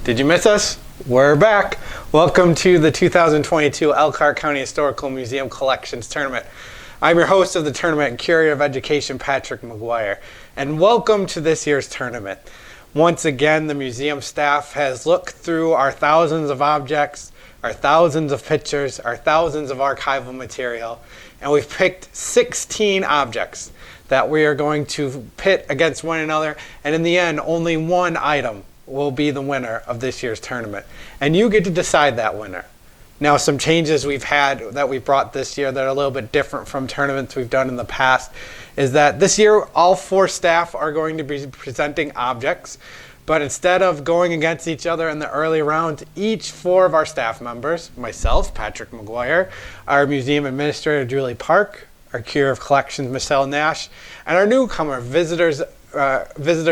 Did you miss us? We're back. Welcome to the 2022 Elkhart County Historical Museum Collections Tournament. I'm your host of the tournament and curator of education, Patrick McGuire, and welcome to this year's tournament. Once again, the museum staff has looked through our thousands of objects, our thousands of pictures, our thousands of archival material, and we've picked 16 objects that we are going to pit against one another, and in the end, only one item will be the winner of this year's tournament. And you get to decide that winner. Now, some changes we've had that we brought this year that are a little bit different from tournaments we've done in the past is that this year all four staff are going to be presenting objects, but instead of going against each other in the early rounds, each four of our staff members, myself, Patrick McGuire, our museum administrator, Julie Park, our curator of collections, Michelle Nash, and our newcomer, Visitor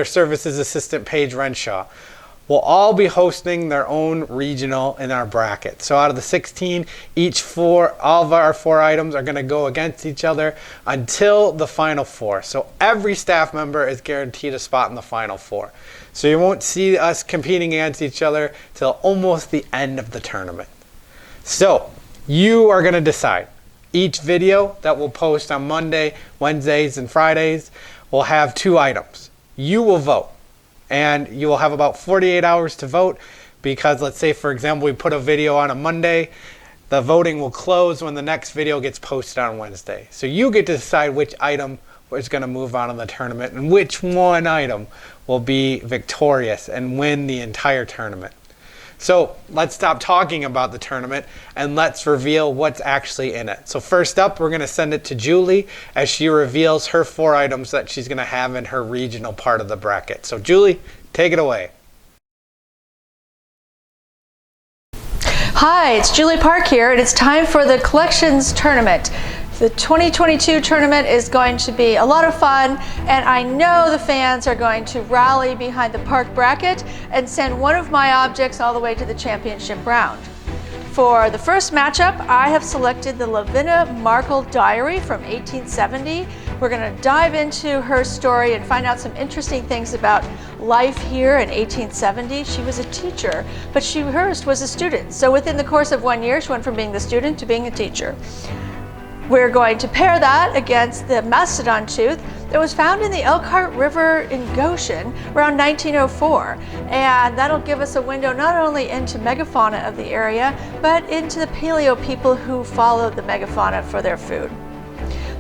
Services Assistant, Paige Renshaw, will all be hosting their own regional in our bracket. So out of the 16, all of our four items are going to go against each other until the final four. So every staff member is guaranteed a spot in the final four. So you won't see us competing against each other till almost the end of the tournament. So you are going to decide. Each video that we'll post on Monday, Wednesdays, and Fridays will have two items. You will vote, and you will have about 48 hours to vote because, let's say, for example, we put a video on a Monday, the voting will close when the next video gets posted on Wednesday. So you get to decide which item is going to move on in the tournament and which one item will be victorious and win the entire tournament. So let's stop talking about the tournament and let's reveal what's actually in it. So first up, we're going to send it to Julie as she reveals her four items that she's going to have in her regional part of the bracket. So Julie, take it away. Hi, it's Julie Park here, and it's time for the Collections Tournament. The 2022 tournament is going to be a lot of fun, and I know the fans are going to rally behind the park bracket and send one of my objects all the way to the championship round. For the first matchup, I have selected the Lavinia Markle Diary from 1870. We're going to dive into her story and find out some interesting things about life here in 1870. She was a teacher, but she first was a student. So within the course of 1 year, she went from being the student to being a teacher. We're going to pair that against the mastodon tooth that was found in the Elkhart River in Goshen around 1904. And that'll give us a window not only into megafauna of the area, but into the paleo people who followed the megafauna for their food.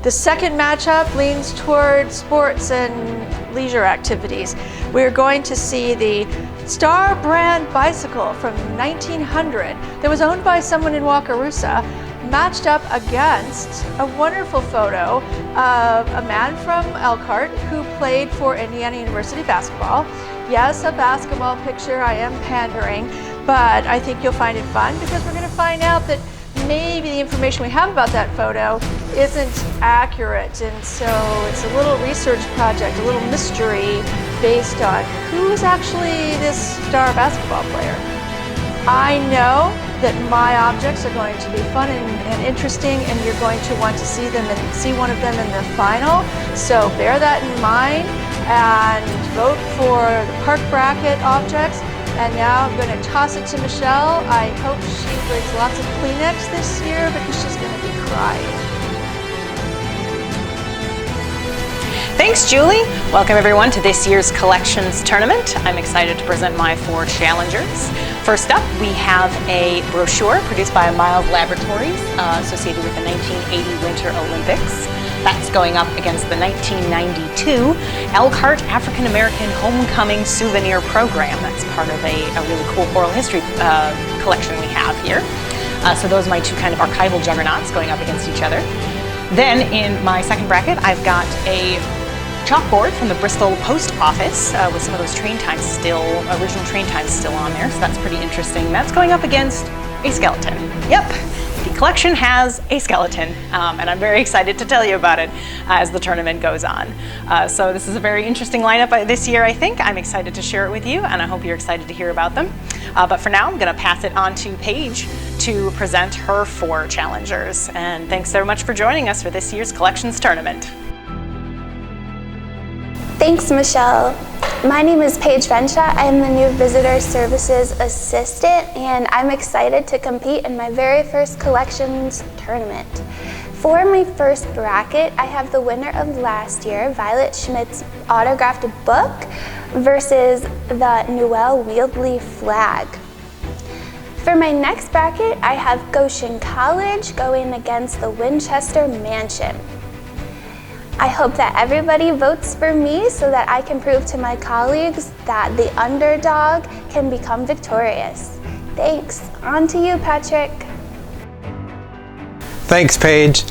The second matchup leans toward sports and leisure activities. We're going to see the Star brand bicycle from 1900 that was owned by someone in Wakarusa, matched up against a wonderful photo of a man from Elkhart who played for Indiana University basketball. Yes, a basketball picture, I am pandering, but I think you'll find it fun because we're going to find out that maybe the information we have about that photo isn't accurate, and so it's a little research project, a little mystery based on who is actually this star basketball player. I know that my objects are going to be fun and interesting, and you're going to want to see them and see one of them in the final. So bear that in mind and vote for the park bracket objects. And now I'm going to toss it to Michelle. I hope she brings lots of Kleenex this year because she's going to be crying. Thanks, Julie. Welcome everyone to this year's Collections Tournament. I'm excited to present my four challengers. First up, we have a brochure produced by Miles Laboratories associated with the 1980 Winter Olympics. That's going up against the 1992 Elkhart African American Homecoming Souvenir Program. That's part of a really cool oral history collection we have here. So those are my two kind of archival juggernauts going up against each other. Then in my second bracket, I've got a chalkboard from the Bristol Post Office with some of those original train times still on there, so that's pretty interesting. That's going up against a skeleton. Yep, the collection has a skeleton, and I'm very excited to tell you about it as the tournament goes on. So this is a very interesting lineup this year, I think. I'm excited to share it with you, and I hope you're excited to hear about them. But for now, I'm going to pass it on to Paige to present her four challengers. And thanks so much for joining us for this year's Collections Tournament. Thanks, Michelle. My name is Paige Venshaw. I am the new Visitor Services Assistant, and I'm excited to compete in my very first collections tournament. For my first bracket, I have the winner of last year, Violet Schmidt's autographed book, versus the Newell Wheatley flag. For my next bracket, I have Goshen College going against the Winchester Mansion. I hope that everybody votes for me so that I can prove to my colleagues that the underdog can become victorious. Thanks. On to you, Patrick. Thanks, Paige.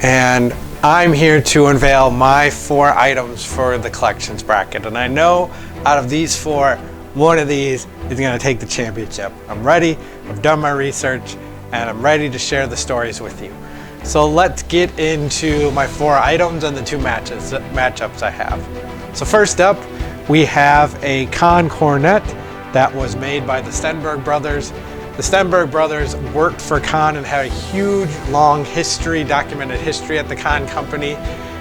And I'm here to unveil my 4 items for the collections bracket. And I know out of these 4, one of these is going to take the championship. I'm ready, I've done my research, and I'm ready to share the stories with you. So let's get into my 4 items and the 2 matchups I have. So first up, we have a Kahn cornet that was made by the Stenberg brothers. The Stenberg brothers worked for Kahn and had a huge, long history, documented history at the Kahn company,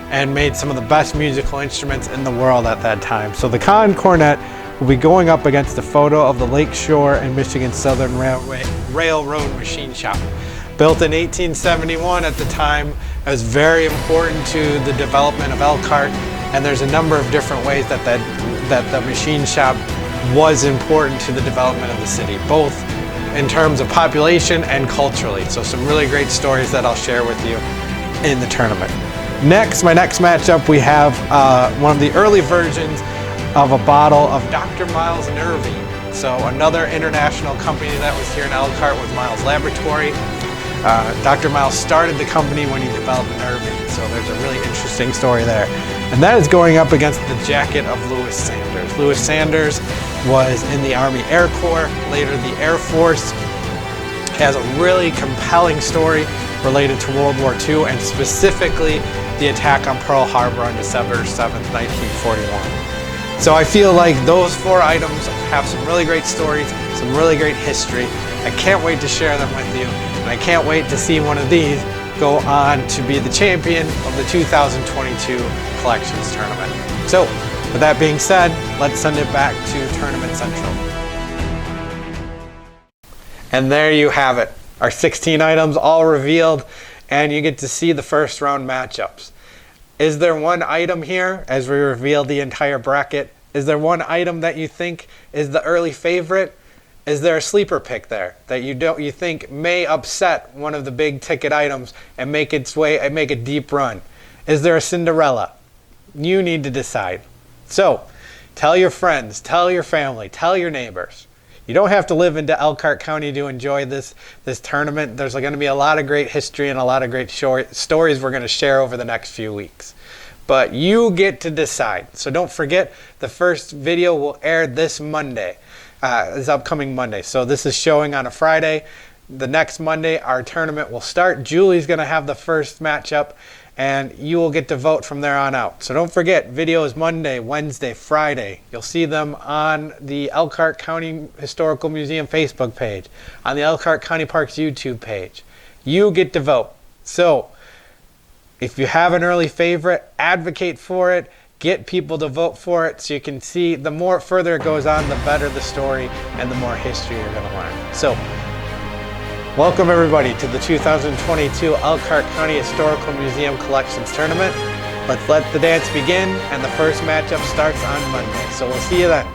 and made some of the best musical instruments in the world at that time. So the Kahn cornet will be going up against a photo of the Lakeshore and Michigan Southern Railroad machine shop. Built in 1871 at the time, it was very important to the development of Elkhart, and there's a number of different ways that the machine shop was important to the development of the city, both in terms of population and culturally. So some really great stories that I'll share with you in the tournament. Next, my next matchup, we have one of the early versions of a bottle of Dr. Miles Nervine. So another international company that was here in Elkhart was Miles Laboratory. Dr. Miles started the company when he developed Nervine, so there's a really interesting story there. And that is going up against the jacket of Louis Sanders. Louis Sanders was in the Army Air Corps, later the Air Force. He has a really compelling story related to World War II, and specifically the attack on Pearl Harbor on December 7th, 1941. So I feel like those 4 items have some really great stories, some really great history. I can't wait to share them with you, and I can't wait to see one of these go on to be the champion of the 2022 Collections Tournament. So, with that being said, let's send it back to Tournament Central. And there you have it, our 16 items all revealed, and you get to see the first round matchups. Is there one item here, as we reveal the entire bracket, is there one item that you think is the early favorite? Is there a sleeper pick there that you think may upset one of the big ticket items and make its way and make a deep run? Is there a Cinderella? You need to decide. So, tell your friends, tell your family, tell your neighbors. You don't have to live into Elkhart County to enjoy this tournament. There's going to be a lot of great history and a lot of great stories we're going to share over the next few weeks. But you get to decide. So don't forget, the first video will air this Monday. This upcoming Monday. So this is showing on a Friday. The next Monday, our tournament will start. Julie's going to have the first matchup, and you will get to vote from there on out. So don't forget, videos Monday, Wednesday, Friday. You'll see them on the Elkhart County Historical Museum Facebook page, on the Elkhart County Parks YouTube page. You get to vote. So if you have an early favorite, advocate for it. Get people to vote for it so you can see the more further it goes on, the better the story and the more history you're going to learn. So, welcome everybody to the 2022 Elkhart County Historical Museum Collections Tournament. Let's let the dance begin, and the first matchup starts on Monday. So we'll see you then.